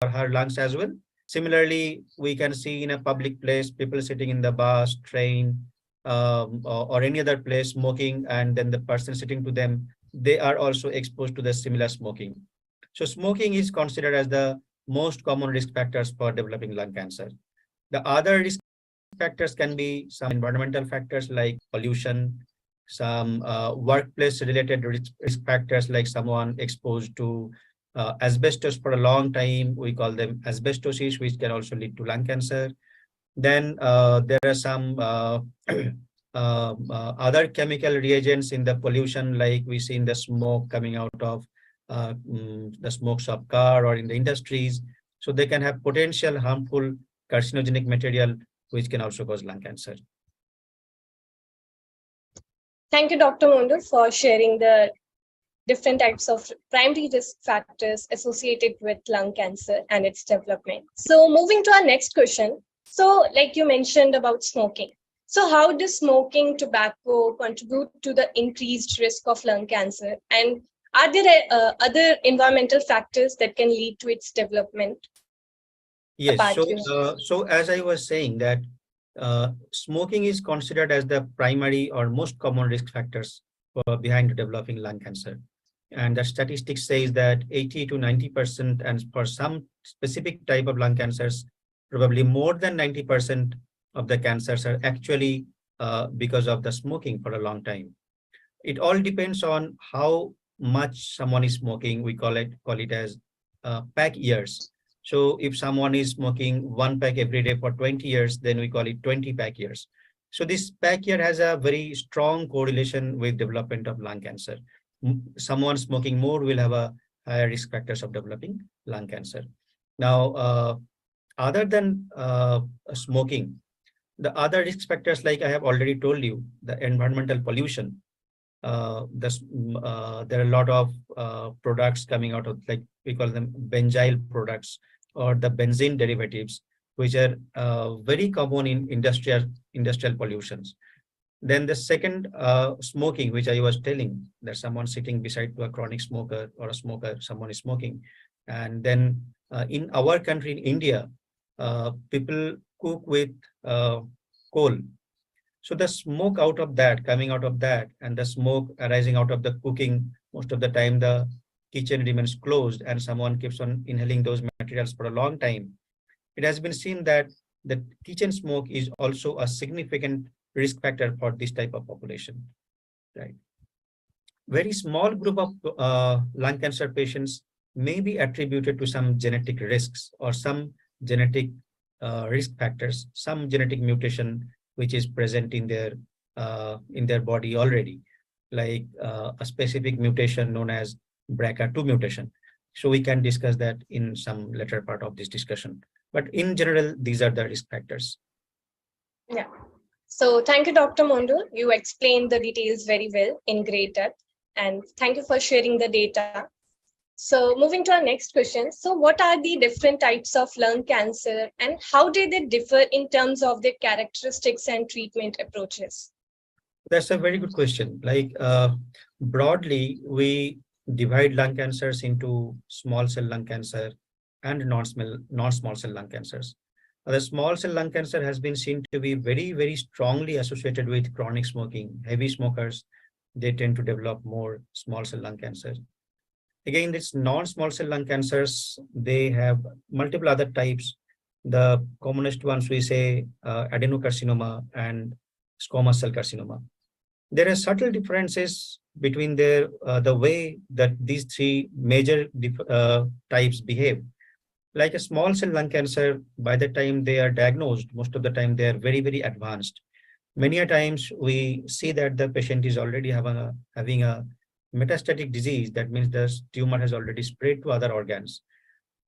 her lungs as well. Similarly, we can see in a public place, people sitting in the bus, train, or any other place smoking, and then the person sitting to them, they are also exposed to the similar smoking. So smoking is considered as the most common risk factors for developing lung cancer. The other risk factors can be some environmental factors like pollution, some workplace related risk factors like someone exposed to asbestos for a long time. We call them asbestosis, which can also lead to lung cancer. Then there are some other chemical reagents in the pollution, like we see in the smoke coming out of the smokes of car or in the industries. So they can have potential harmful carcinogenic material, which can also cause lung cancer. Thank you, Dr. Mondal, for sharing the different types of primary risk factors associated with lung cancer and its development. So moving to our next question. So like you mentioned about smoking. So how does smoking tobacco contribute to the increased risk of lung cancer? And are there other environmental factors that can lead to its development? Yes, so as I was saying that smoking is considered as the primary or most common risk factors behind developing lung cancer. And the statistics says that 80 to 90%, and for some specific type of lung cancers, probably more than 90% of the cancers are actually because of the smoking for a long time. It all depends on how much someone is smoking. We call it as pack years. So if someone is smoking 1 pack every day for 20 years, then we call it 20 pack years. So this pack year has a very strong correlation with development of lung cancer. Someone smoking more will have a higher risk factors of developing lung cancer. Now, other than smoking, the other risk factors, like I have already told you, the environmental pollution. There are a lot of products coming out of, like we call them benzyl products or the benzene derivatives, which are very common in industrial pollutions. Then the second, smoking, which I was telling, that someone sitting beside to a chronic smoker or a smoker, someone is smoking. And then in our country, in India, people cook with coal. So the smoke out of that, coming out of that, and the smoke arising out of the cooking, most of the time the kitchen remains closed and someone keeps on inhaling those materials for a long time. It has been seen that the kitchen smoke is also a significant risk factor for this type of population, right? Very small group of lung cancer patients may be attributed to some genetic risks or some genetic risk factors, some genetic mutation which is present in their body already, like a specific mutation known as BRCA2 mutation. So we can discuss that in some later part of this discussion. But in general, these are the risk factors. Yeah. So thank you, Dr. Mondal. You explained the details very well in great depth. And thank you for sharing the data. So moving to our next question. So what are the different types of lung cancer and how do they differ in terms of their characteristics and treatment approaches? That's a very good question. Like broadly, we divide lung cancers into small cell lung cancer and non-small cell lung cancers. The small cell lung cancer has been seen to be very, very strongly associated with chronic smoking. Heavy smokers, they tend to develop more small cell lung cancer. Again, these non-small cell lung cancers, they have multiple other types. The commonest ones we say adenocarcinoma and squamous cell carcinoma. There are subtle differences between the way that these three major types behave. Like a small cell lung cancer, by the time they are diagnosed, most of the time they are very, very advanced. Many a times we see that the patient is already having a metastatic disease. That means the tumor has already spread to other organs.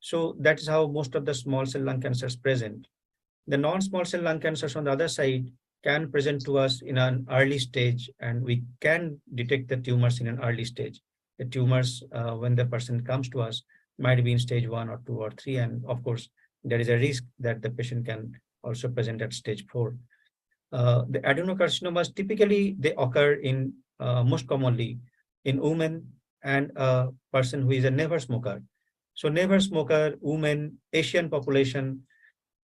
So that is how most of the small cell lung cancers present. The non-small cell lung cancers on the other side can present to us in an early stage, and we can detect the tumors in an early stage. The tumors, when the person comes to us, might be in stage 1 or 2 or 3. And of course, there is a risk that the patient can also present at stage 4. The adenocarcinomas, typically they occur in most commonly in women and a person who is a never smoker. So never smoker, women, Asian population,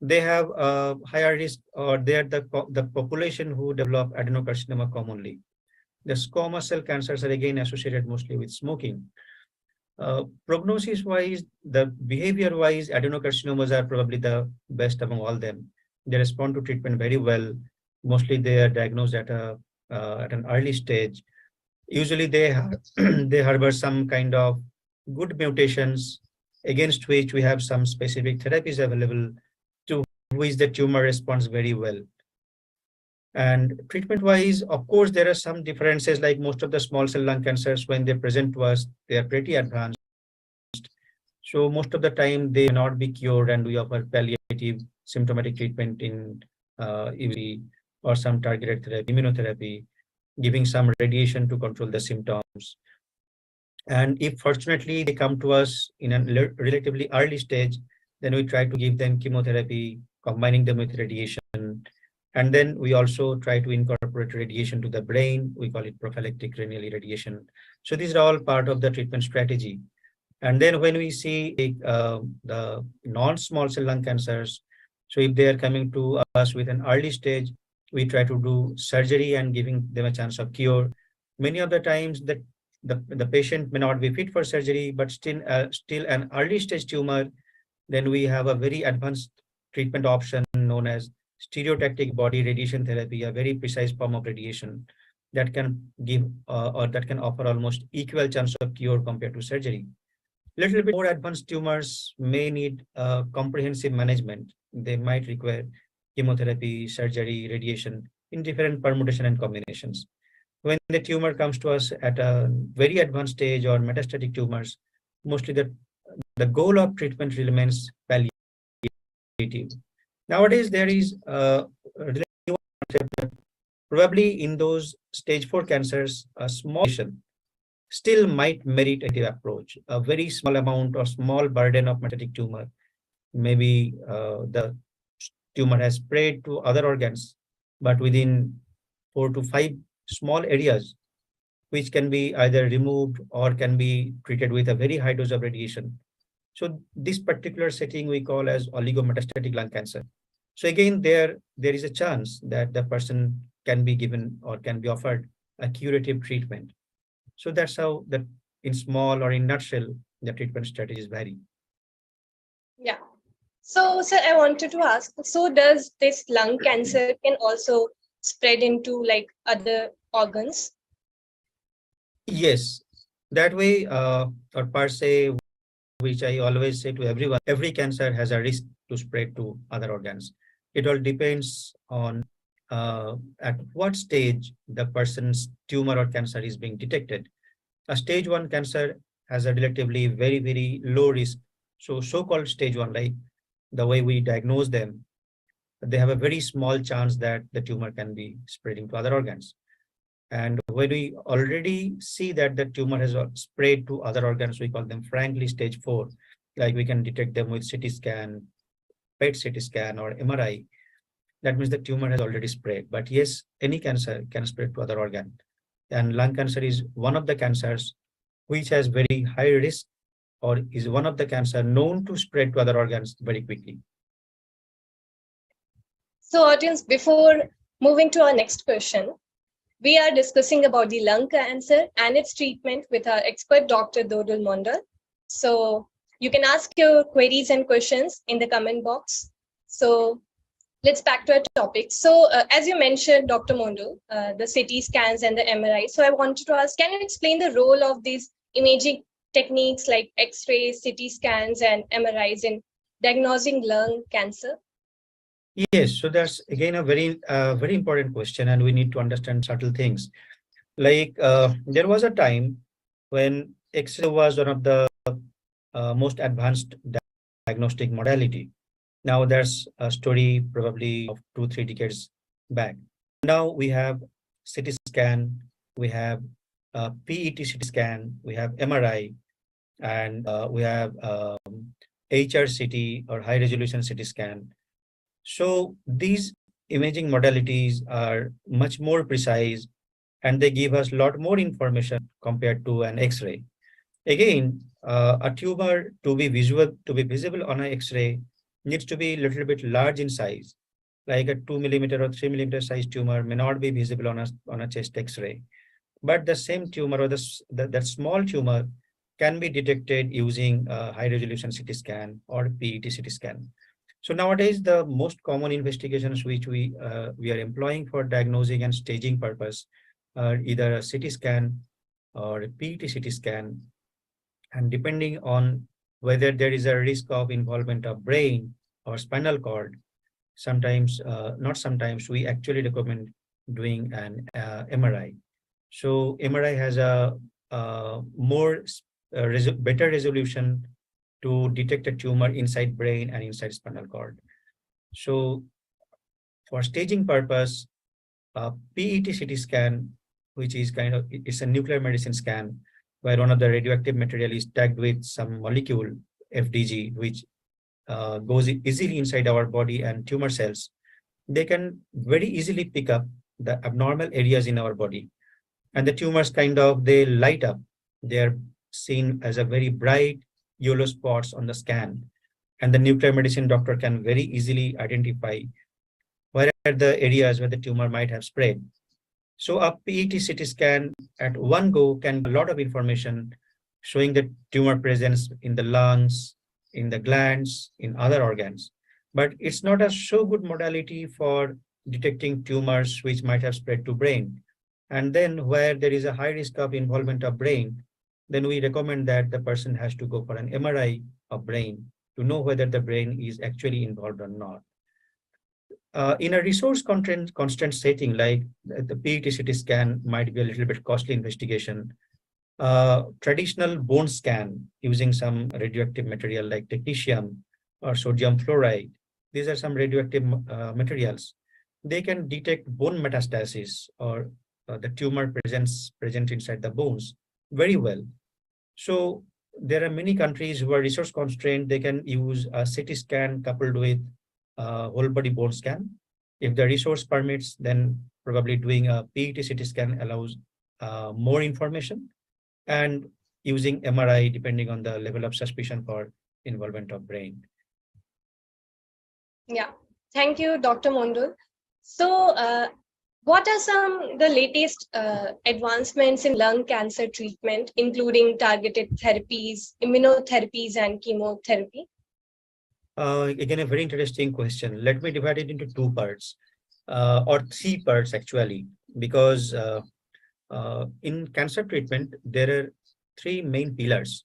they have a higher risk, or they are the population who develop adenocarcinoma commonly. The squamous cell cancers are again associated mostly with smoking. Prognosis wise, the behavior wise, adenocarcinomas are probably the best among all them. They respond to treatment very well. Mostly they are diagnosed at an early stage. Usually they they harbor some kind of good mutations against which we have some specific therapies available, to which the tumor responds very well. And treatment wise, of course, there are some differences, like most of the small cell lung cancers, when they present to us, they are pretty advanced. So most of the time they may not be cured, and we offer palliative symptomatic treatment in EV or some targeted therapy, immunotherapy, giving some radiation to control the symptoms. And if fortunately they come to us in a relatively early stage, then we try to give them chemotherapy, combining them with radiation. And then we also try to incorporate radiation to the brain. We call it prophylactic renal irradiation. So these are all part of the treatment strategy. And then when we see the non-small cell lung cancers, so if they are coming to us with an early stage, we try to do surgery and giving them a chance of cure. Many of the times that the patient may not be fit for surgery, but still an early stage tumor, then we have a very advanced treatment option known as stereotactic body radiation therapy, a very precise form of radiation that can give or that can offer almost equal chance of cure compared to surgery. Little bit more advanced tumors may need comprehensive management. They might require chemotherapy, surgery, radiation in different permutation and combinations. When the tumor comes to us at a very advanced stage or metastatic tumors, mostly the goal of treatment remains palliative. Nowadays, there is a new concept that probably in those stage 4 cancers, a small patient still might merit a approach. A very small amount or small burden of metastatic tumor, maybe the tumor has spread to other organs, but within 4 to 5 small areas, which can be either removed or can be treated with a very high dose of radiation. So this particular setting we call as oligometastatic lung cancer. So again, there is a chance that the person can be given or can be offered a curative treatment. So that's how that in small or in nutshell, the treatment strategies vary. Yeah. So, sir, I wanted to ask, so does this lung cancer can also spread into like other organs? Yes, that way, or per se, which I always say to everyone, every cancer has a risk to spread to other organs. It all depends on at what stage the person's tumor or cancer is being detected. A stage 1 cancer has a relatively very low risk. So so-called stage 1, like the way we diagnose them, they have a very small chance that the tumor can be spreading to other organs. And when we already see that the tumor has spread to other organs, we call them frankly stage 4. Like we can detect them with CT scan, PET CT scan, or MRI. That means the tumor has already spread. But yes, any cancer can spread to other organ. And lung cancer is one of the cancers which has very high risk, or is one of the cancer known to spread to other organs very quickly. So, audience, before moving to our next question, we are discussing about the lung cancer and its treatment with our expert Dr. Dodul Mondal. So you can ask your queries and questions in the comment box. So let's back to our topic. So as you mentioned, Dr. Mondal, the CT scans and the MRI. So I wanted to ask, can you explain the role of these imaging techniques like X-rays, CT scans, and MRIs in diagnosing lung cancer? Yes, so that's again a very important question, and we need to understand subtle things. Like there was a time when X-ray was one of the most advanced diagnostic modality. Now there's a story probably of 2 3 decades back. Now we have CT scan, we have PET CT scan, we have MRI, and we have HRCT or high resolution CT scan. So these imaging modalities are much more precise, and they give us a lot more information compared to an X-ray. Again, a tumor to be visible on an X-ray needs to be a little bit large in size, like a 2 millimeter or 3 millimeter size tumor may not be visible on a chest X-ray. But the same tumor or that small tumor can be detected using a high resolution CT scan or PET CT scan. So nowadays, the most common investigations which we are employing for diagnosing and staging purpose are either a CT scan or a PET CT scan, and depending on whether there is a risk of involvement of brain or spinal cord, sometimes, not sometimes, we actually recommend doing an MRI. So MRI has a better resolution to detect a tumor inside brain and inside spinal cord. So for staging purpose, PET CT scan, which is it's a nuclear medicine scan, where one of the radioactive material is tagged with some molecule, FDG, which goes easily inside our body and tumor cells. They can very easily pick up the abnormal areas in our body, and the tumors they light up. They're seen as a very bright yellow spots on the scan, and the nuclear medicine doctor can very easily identify where are the areas where the tumor might have spread. So a PET CT scan at one go can give a lot of information showing the tumor presence in the lungs, in the glands, in other organs. But it's not a so good modality for detecting tumors which might have spread to brain. And then where there is a high risk of involvement of brain, then we recommend that the person has to go for an MRI of brain to know whether the brain is actually involved or not. In a resource constant setting, like the PET CT scan might be a little bit costly investigation. Traditional bone scan using some radioactive material like technetium or sodium fluoride, these are some radioactive materials. They can detect bone metastasis or the tumor present inside the bones very well. So there are many countries who are resource constrained. They can use a CT scan coupled with whole body bone scan. If the resource permits, then probably doing a PET CT scan allows more information, and using MRI depending on the level of suspicion for involvement of brain. Yeah, thank you, Dr. Mondal. So, what are the latest advancements in lung cancer treatment, including targeted therapies, immunotherapies, and chemotherapy? Again, a very interesting question. Let me divide it into two parts, or three parts actually, because in cancer treatment, there are three main pillars.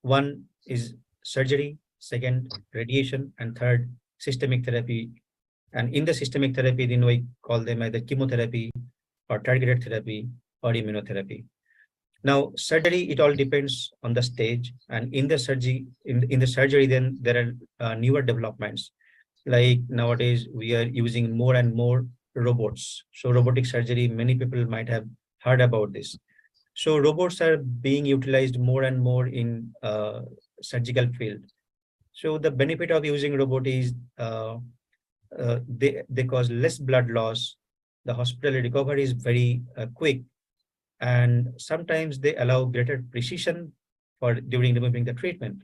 One is surgery, second, radiation, and third, systemic therapy. And in the systemic therapy, then we call them either chemotherapy or targeted therapy or immunotherapy. Now, surgery, it all depends on the stage. And in the surgery, then there are newer developments. Like nowadays, we are using more and more robots. So robotic surgery, many people might have heard about this. So robots are being utilized more and more in surgical field. So the benefit of using robot is they cause less blood loss. The hospital recovery is very quick, and sometimes they allow greater precision for during removing the treatment.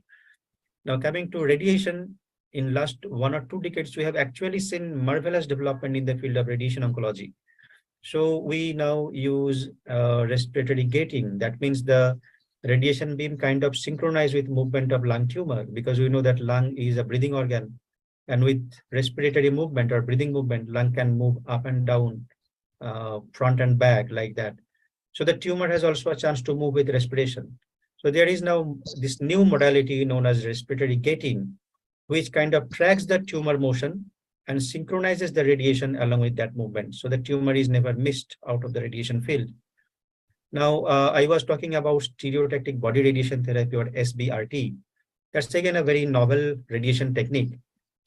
Now coming to radiation, in last 1 or 2 decades, we have actually seen marvelous development in the field of radiation oncology. So we now use respiratory gating. That means the radiation beam synchronized with movement of lung tumor, because we know that lung is a breathing organ, and with respiratory movement or breathing movement, lung can move up and down, front and back like that. So the tumor has also a chance to move with respiration. So there is now this new modality known as respiratory gating, which tracks the tumor motion and synchronizes the radiation along with that movement. So the tumor is never missed out of the radiation field. Now, I was talking about stereotactic body radiation therapy, or SBRT. That's again a very novel radiation technique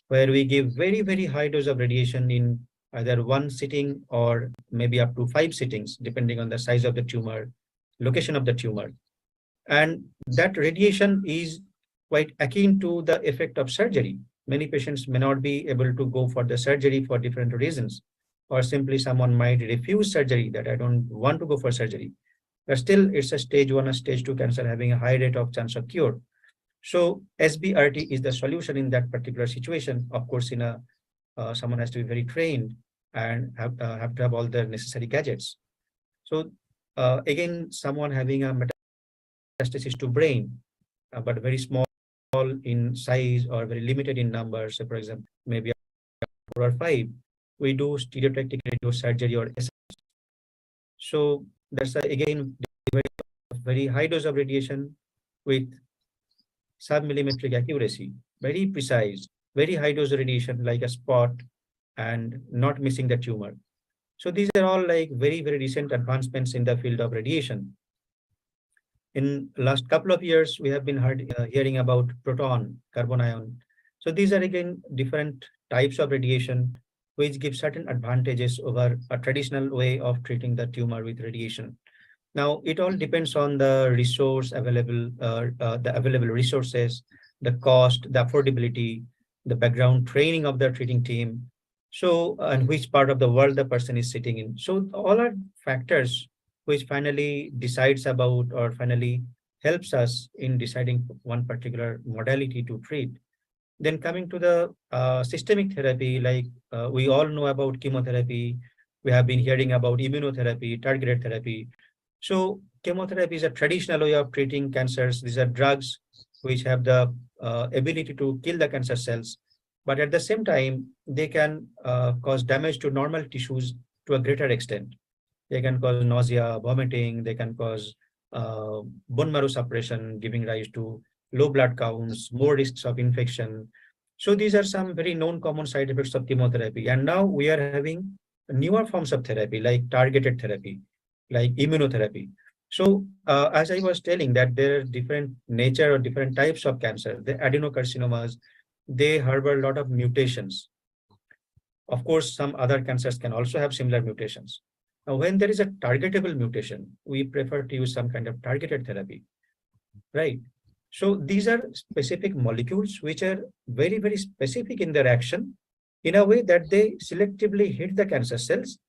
where we give very, very high dose of radiation in either one sitting or maybe up to 5 sittings, depending on the size of the tumor, location of the tumor. And that radiation is quite akin to the effect of surgery. Many patients may not be able to go for the surgery for different reasons, or simply someone might refuse surgery, that I don't want to go for surgery. but still it's a stage 1 or stage 2 cancer having a high rate of chance of cure. So SBRT is the solution in that particular situation. Of course, in a someone has to be very trained and have to have all the necessary gadgets. So again, someone having a metastasis to brain, but very small in size or very limited in numbers. So for example, maybe 4 or 5, we do stereotactic radio surgery or so that's again very high dose of radiation with sub-millimetric accuracy, very precise, very high dose radiation like a spot and not missing the tumor. So these are all like very, very recent advancements in the field of radiation. In last couple of years, we have been hearing about proton, carbon ion. So these are again different types of radiation which give certain advantages over a traditional way of treating the tumor with radiation. Now, it all depends on the resource available, the available resources, the cost, the affordability, the background training of the treating team. So, and which part of the world the person is sitting in. So, all are factors which finally decides about or finally helps us in deciding one particular modality to treat. Then coming to the systemic therapy, like we all know about chemotherapy, we have been hearing about immunotherapy, targeted therapy. So chemotherapy is a traditional way of treating cancers. These are drugs which have the ability to kill the cancer cells, but at the same time, they can cause damage to normal tissues to a greater extent. They can cause nausea, vomiting, they can cause bone marrow suppression, giving rise to low blood counts, more risks of infection. So these are some very known common side effects of chemotherapy. And now we are having newer forms of therapy like targeted therapy, like immunotherapy. So as I was telling that there are different nature or different types of cancer. The adenocarcinomas, they harbor a lot of mutations. Of course, some other cancers can also have similar mutations. Now, when there is a targetable mutation, we prefer to use some kind of targeted therapy, right? So these are specific molecules which are very, very specific in their action in a way that they selectively hit the cancer cells,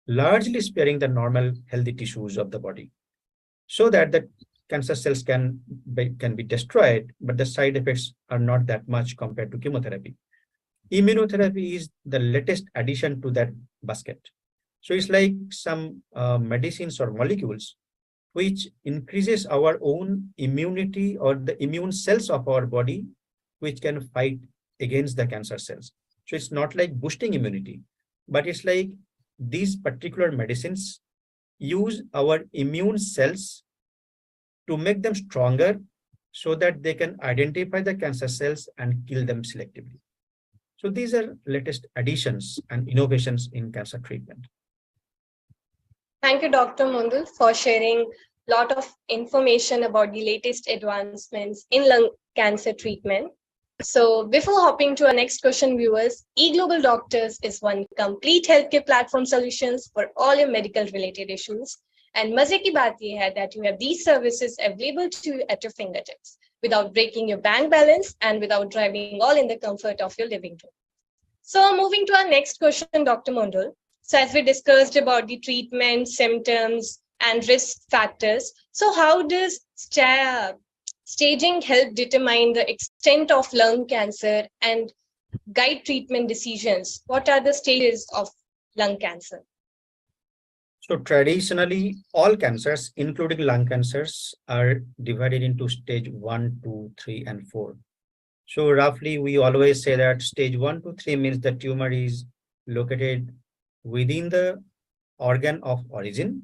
largely sparing the normal healthy tissues of the body, so that the cancer cells can be destroyed, but the side effects are not that much compared to chemotherapy. Immunotherapy is the latest addition to that basket. So it's like some medicines or molecules which increases our own immunity or the immune cells of our body, which can fight against the cancer cells. So it's not like boosting immunity, but it's like these particular medicines use our immune cells to make them stronger so that they can identify the cancer cells and kill them selectively. So these are latest additions and innovations in cancer treatment. Thank you, Dr. Mondal, for sharing a lot of information about the latest advancements in lung cancer treatment. So before hopping to our next question, viewers, eGlobal Doctors is one complete healthcare platform solutions for all your medical related issues. And मजे की बात ये है that you have these services available to you at your fingertips without breaking your bank balance and without driving all in the comfort of your living room. So moving to our next question, Dr. Mondal. So as we discussed about the treatment, symptoms, and risk factors, so how does staging help determine the extent of lung cancer and guide treatment decisions? What are the stages of lung cancer? So traditionally, all cancers, including lung cancers, are divided into stage 1, 2, 3, and 4. So roughly, we always say that stage 1 to 3 means the tumor is located within the organ of origin,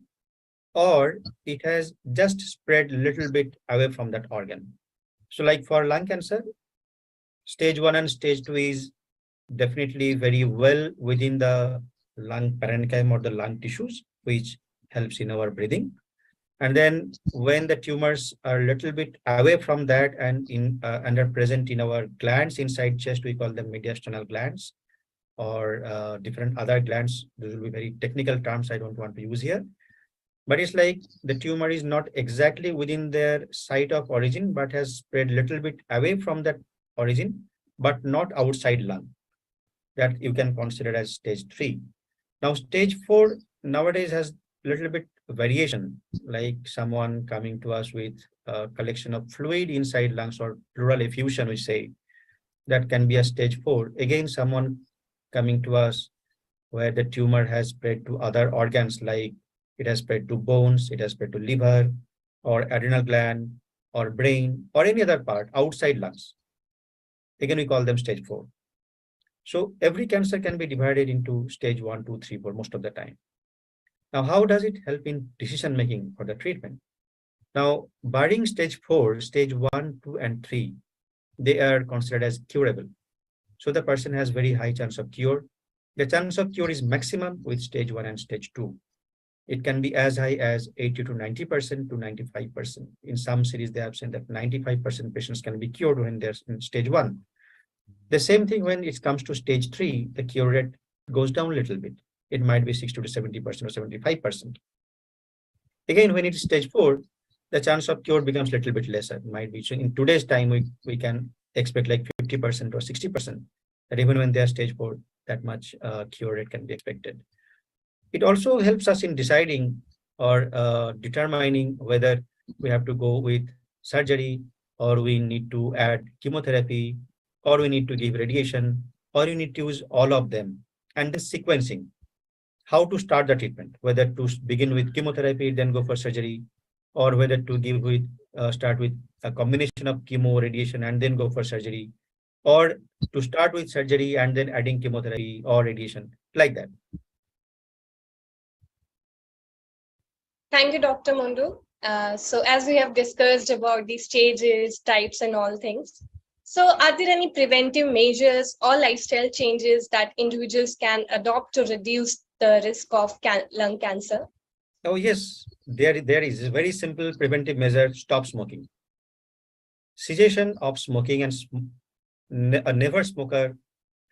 or it has just spread a little bit away from that organ. So like for lung cancer, stage 1 and stage 2 is definitely very well within the lung parenchyma or the lung tissues, which helps in our breathing. And then when the tumors are a little bit away from that and are present in our glands inside chest, we call them mediastinal glands or different other glands. Those will be very technical terms I don't want to use here. But it's like the tumor is not exactly within their site of origin, but has spread a little bit away from that origin, but not outside lung. That you can consider as stage 3. Now, stage 4 nowadays has a little bit variation, like someone coming to us with a collection of fluid inside lungs or pleural effusion, we say, that can be a stage 4. Again, someone coming to us where the tumor has spread to other organs, like it has spread to bones, it has spread to liver or adrenal gland or brain or any other part outside lungs. Again, we call them stage 4. So every cancer can be divided into stage 1, 2, 3, 4 most of the time. Now, how does it help in decision making for the treatment? Now, barring stage 4, stage 1, 2, and 3, they are considered as curable. So the person has very high chance of cure. The chance of cure is maximum with stage 1 and stage 2. It can be as high as 80 to 90% to 95%. In some series, they have said that 95% patients can be cured when they're in stage 1. The same thing when it comes to stage 3, the cure rate goes down a little bit. It might be 60 to 70% or 75%. Again, when it is stage 4, the chance of cure becomes a little bit lesser. It might be, so in today's time, we can expect like 50% or 60%, that even when they are stage 4, that much cure rate can be expected. It also helps us in deciding or determining whether we have to go with surgery, or we need to add chemotherapy, or we need to give radiation, or you need to use all of them. And then sequencing, how to start the treatment, whether to begin with chemotherapy, then go for surgery, or whether to give with start with a combination of chemo, radiation, and then go for surgery, or to start with surgery and then adding chemotherapy or radiation, like that. Thank you, Dr. Mundu. So as we have discussed about the stages, types, and all things, so are there any preventive measures or lifestyle changes that individuals can adopt to reduce the risk of lung cancer? Oh, yes, there is a very simple preventive measure: stop smoking. Cessation of smoking, and a never smoker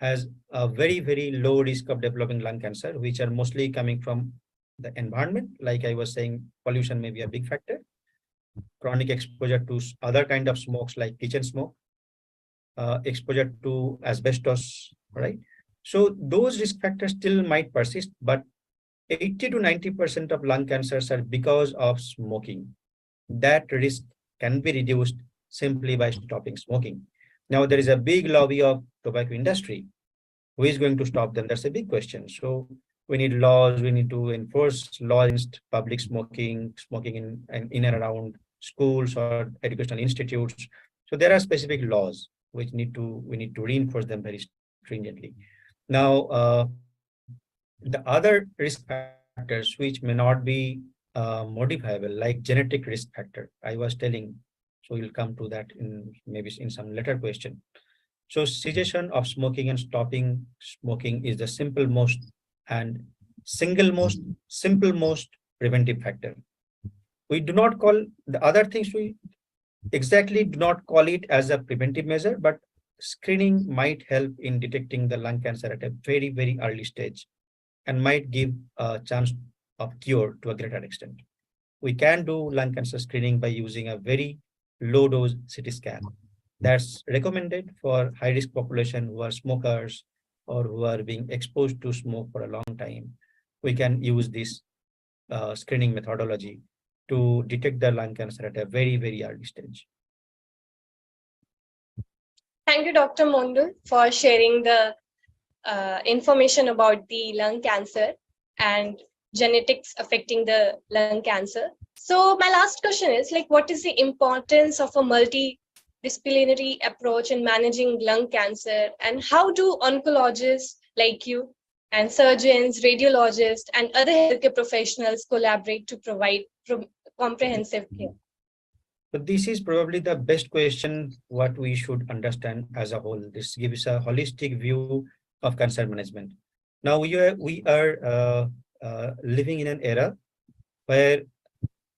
has a very, very low risk of developing lung cancer, which are mostly coming from the environment. Like I was saying, pollution may be a big factor. Chronic exposure to other kind of smokes like kitchen smoke, exposure to asbestos, right? So those risk factors still might persist, but 80 to 90% of lung cancers are because of smoking. That risk can be reduced simply by stopping smoking. Now, there is a big lobby of tobacco industry. Who is going to stop them? That's a big question. So we need laws. We need to enforce laws against public smoking, smoking in and around schools or educational institutes. So there are specific laws which we need to reinforce them very stringently. Now, the other risk factors which may not be modifiable, like genetic risk factor, I was telling. So we'll come to that in maybe in some later question. So cessation of smoking and stopping smoking is the most and most simple most preventive factor. We do not call the other things, we exactly do not call it as a preventive measure, but screening might help in detecting the lung cancer at a very, very early stage and might give a chance of cure to a greater extent. We can do lung cancer screening by using a very low dose CT scan. That's recommended for high risk population who are smokers or who are being exposed to smoke for a long time. We can use this screening methodology to detect the lung cancer at a very, very early stage. Thank you, Dr. Mondal, for sharing the information about the lung cancer and genetics affecting the lung cancer. So my last question is, like, what is the importance of a multidisciplinary approach in managing lung cancer, and how do oncologists like you and surgeons, radiologists, and other healthcare professionals collaborate to provide comprehensive care? So this is probably the best question what we should understand as a whole. This gives a holistic view of cancer management. Now we are living in an era where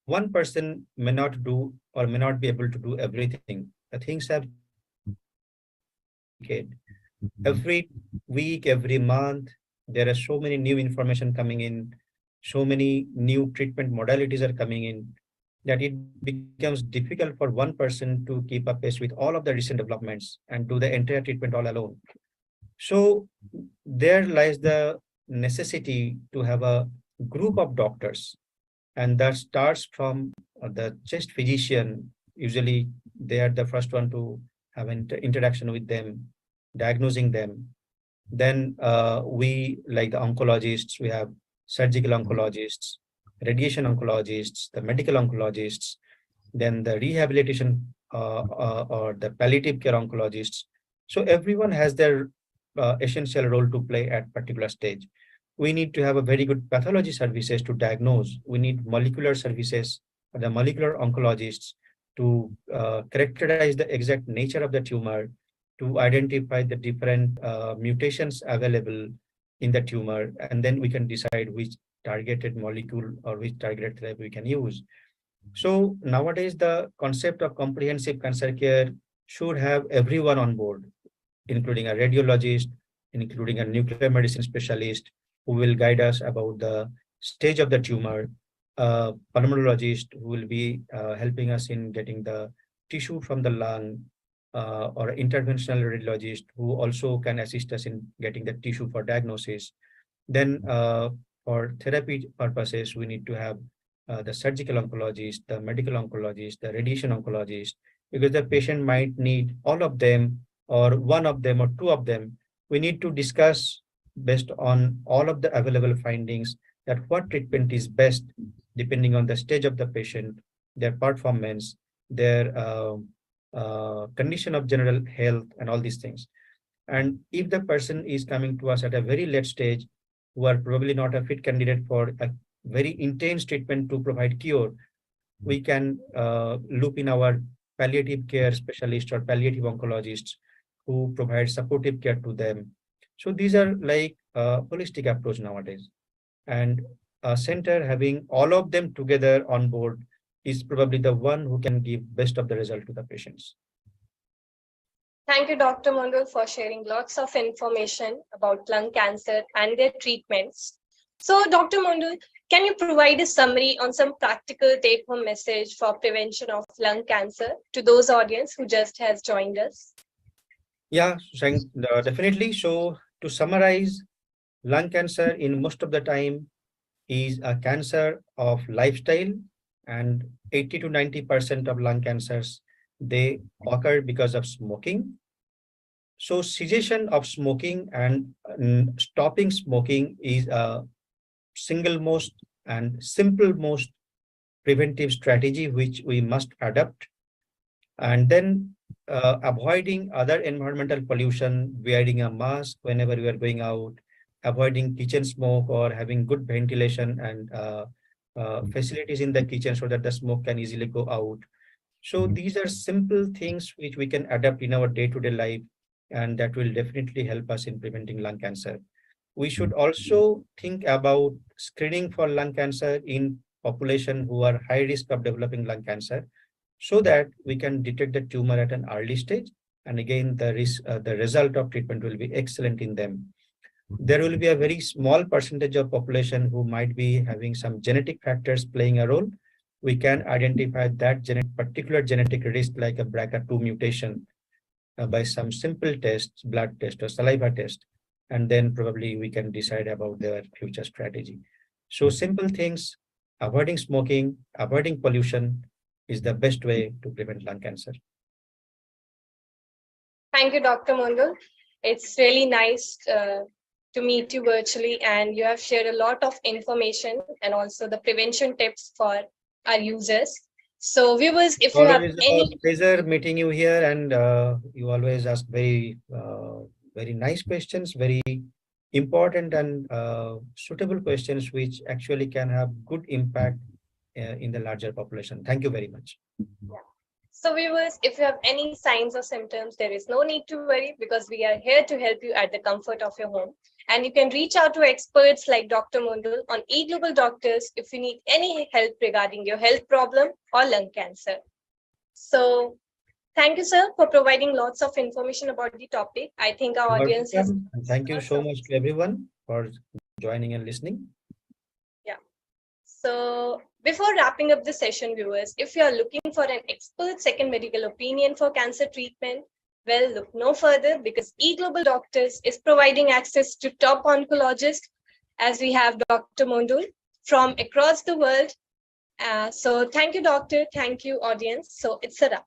one person may not do or may not be able to do everything. The things have every week, every month, there are so many new information coming in, so many new treatment modalities are coming in, that it becomes difficult for one person to keep up pace with all of the recent developments and do the entire treatment all alone. So there lies the necessity to have a group of doctors And that starts from the chest physician. Usually they are the first one to have an interaction with them, diagnosing them. Then we, like the oncologists, we have surgical oncologists, radiation oncologists, the medical oncologists, then the rehabilitation or the palliative care oncologists. So everyone has their essential role to play at particular stage. We need to have a very good pathology services to diagnose. We need molecular services, the molecular oncologists to characterize the exact nature of the tumor, to identify the different mutations available in the tumor, and then we can decide which targeted molecule or which targeted therapy we can use. So nowadays, the concept of comprehensive cancer care should have everyone on board, including a radiologist, including a nuclear medicine specialist who will guide us about the stage of the tumor, a pulmonologist who will be helping us in getting the tissue from the lung, or interventional radiologist who also can assist us in getting the tissue for diagnosis. Then for therapy purposes, we need to have the surgical oncologist, the medical oncologist, the radiation oncologist, because the patient might need all of them or one of them or two of them. We need to discuss based on all of the available findings that what treatment is best depending on the stage of the patient, their performance, their condition of general health, and all these things. And if the person is coming to us at a very late stage, who are probably not a fit candidate for a very intense treatment to provide cure, we can loop in our palliative care specialists or palliative oncologists who provide supportive care to them. So these are like a holistic approach nowadays. And a center having all of them together on board is probably the one who can give best of the result to the patients. Thank you, Dr. Mondal, for sharing lots of information about lung cancer and their treatments. So, Dr. Mondal, can you provide a summary on some practical take-home message for prevention of lung cancer to those audience who just has joined us? Yeah, definitely. So to summarize, lung cancer in most of the time is a cancer of lifestyle, and 80 to 90% of lung cancers, they occur because of smoking. So cessation of smoking and stopping smoking is a single most and simple most preventive strategy which we must adopt. And then avoiding other environmental pollution, wearing a mask whenever we are going out, avoiding kitchen smoke, or having good ventilation and facilities in the kitchen so that the smoke can easily go out. So these are simple things which we can adapt in our day-to-day life, and that will definitely help us in preventing lung cancer. We should also think about screening for lung cancer in population who are high risk of developing lung cancer, so that we can detect the tumor at an early stage. And again, the result of treatment will be excellent in them. There will be a very small percentage of population who might be having some genetic factors playing a role. We can identify that particular genetic risk like a BRCA2 mutation by some simple tests, blood test or saliva test, and then probably we can decide about their future strategy. So simple things, avoiding smoking, avoiding pollution is the best way to prevent lung cancer. Thank you, Dr. Mondal. It's really nice to meet you virtually, and you have shared a lot of information and also the prevention tips for our users. So viewers, if you have any... pleasure meeting you here, and you always ask very nice questions, very important and suitable questions which actually can have good impact in the larger population. Thank you very much. Yeah. So viewers, if you have any signs or symptoms, there is no need to worry, because we are here to help you at the comfort of your home. And you can reach out to experts like Dr. Mondal on eGlobal Doctors if you need any help regarding your health problem or lung cancer. So thank you, sir, for providing lots of information about the topic. I think our audience has... Thank you so much to everyone for joining and listening. Yeah. So before wrapping up the session, viewers, if you are looking for an expert second medical opinion for cancer treatment, well, look no further, because eGlobal Doctors is providing access to top oncologists, as we have Dr. Mondal from across the world, So thank you, doctor. Thank you, audience. So it's a wrap.